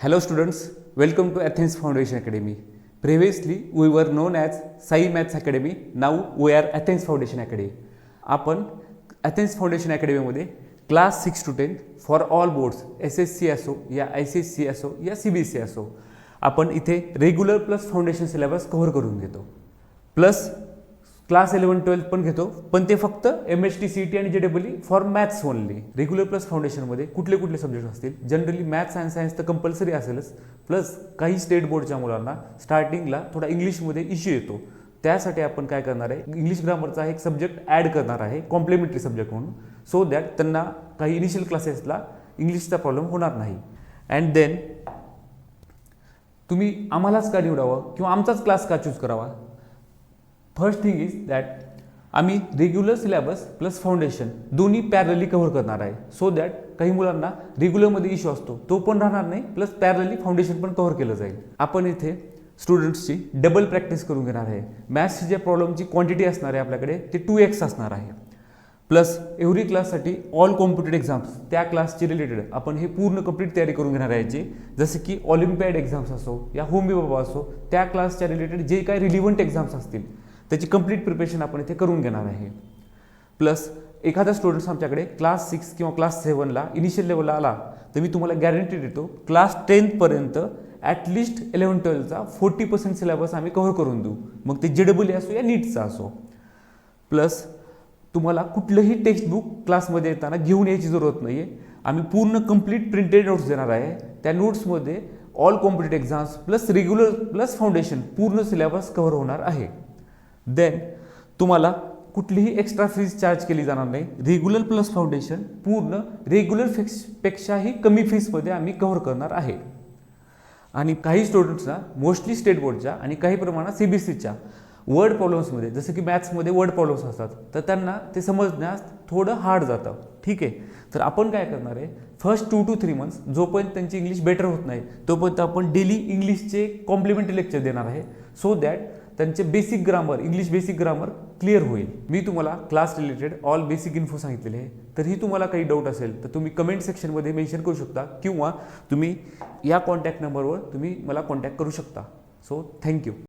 Hello students, welcome to Athens Foundation Academy. Previously we were known as Sai Maths Academy, now we are Athens Foundation Academy. आपण Athens Foundation Academy मध्ये class 6 to 10 for all boards SSC असो या ICSE असो या CBSE असो आपण इथे regular plus foundation syllabus cover करून घेतो. प्लस क्लास 11-12 पण घेतो, पण ते फक्त MHT CET आणि JEE for maths only. Regular plus फाउंडेशनमध्ये कुठले कुठले सब्जेक्ट असतील? जनरली मॅथ्स अँड सायन्स तर कंपल्सरी असेलच, प्लस काही स्टेट बोर्डच्या मुलांना स्टार्टिंगला थोडा इंग्लिशमध्ये इश्यू येतो. त्यासाठी आपण काय करणार आहे, इंग्लिश ग्रामरचा एक सब्जेक्ट ॲड करणार आहे कॉम्प्लिमेंटरी सब्जेक्ट म्हणून, सो दॅट त्यांना काही इनिशियल क्लासेसला इंग्लिशचा प्रॉब्लेम होणार नाही. अँड देन तुम्ही आम्हालाच का निवडावं किंवा आमचाच क्लास का चूज करावा? फर्स्ट थिंग इज दॅट आम्ही रेग्युलर सिलेबस प्लस फाउंडेशन दोन्ही पॅरलली कव्हर करणार आहे, सो दॅट काही मुलांना रेग्युलरमध्ये इश्यू असतो तो पण राहणार नाही, प्लस पॅरलली फाउंडेशन पण कव्हर केलं जाईल. आपण इथे स्टुडंट्सची डबल प्रॅक्टिस करून घेणार आहे. मॅथ्सची ज्या प्रॉब्लेमची क्वांटिटी असणार आहे आपल्याकडे ते 2x असणार आहे. प्लस एव्हरी क्लाससाठी ऑल कॉम्पिटेटिव्ह एक्झाम्स त्या क्लासची रिलेटेड आपण हे पूर्ण कंप्लीट तयारी करून घेणार आहे. जे जसे की ऑलिम्पियाड एक्झाम्स असो या होमी बाबा असो त्या क्लासच्या रिलेटेड जे काही रिलिव्हंट एक्झाम्स असतील त्याची कंप्लीट प्रिपरेशन आपण इथे करून घेणार आहे. प्लस एखादा स्टुडंट्स आमच्याकडे क्लास 6 किंवा क्लास 7ला इनिशियल लेवलला आला तर मी तुम्हाला गॅरंटी देतो क्लास 10 पर्यंत ॲटलिस्ट 11-12चा 40% सिलेबस आम्ही कव्हर करून देऊ, मग ते JEE असो या नीटचा असो. प्लस तुम्हाला कुठलंही टेक्स्टबुक क्लासमध्ये येताना घेऊन यायची जरूरत नाही आहे. आम्ही पूर्ण कंप्लीट प्रिंटेड नोट्स देणार आहे. त्या नोट्समध्ये all competitive exams plus regular plus foundation पूर्ण सिलेबस कव्हर होणार आहे. देन तुम्हाला कुठलीही एक्स्ट्रा फीज चार्ज केली जाणार नाही. रेग्युलर प्लस फाउंडेशन पूर्ण रेग्युलर पेक्षाही कमी फीसमध्ये आम्ही कव्हर करणार आहे. आणि काही स्टुडंट्सना मोस्टली स्टेट बोर्डच्या आणि काही प्रमाणात CBSEच्या वर्ड प्रॉब्लेम्समध्ये जसं की मॅथ्समध्ये वर्ड प्रॉब्लेम्स असतात तर त्यांना ते समजण्यास थोडं हार्ड जातं. ठीक आहे, तर आपण काय करणार आहे, फर्स्ट 2 to 3 मंथ्स जोपर्यंत त्यांची इंग्लिश बेटर होत नाही तोपर्यंत आपण डेली इंग्लिशचे कॉम्प्लिमेंटरी लेक्चर देणार आहे, सो दॅट त्यांचे basic grammar English basic grammar clear होईल. मी तुम्हाला class related all basic info सांगितलेली आहे. तरीही तुम्हाला काही डाऊट असेल तर तुम्ही कमेंट सेक्शनमध्ये मेन्शन करू शकता किंवा तुम्ही या कॉन्टॅक्ट नंबरवर तुम्ही मला कॉन्टॅक्ट करू शकता. So thank you.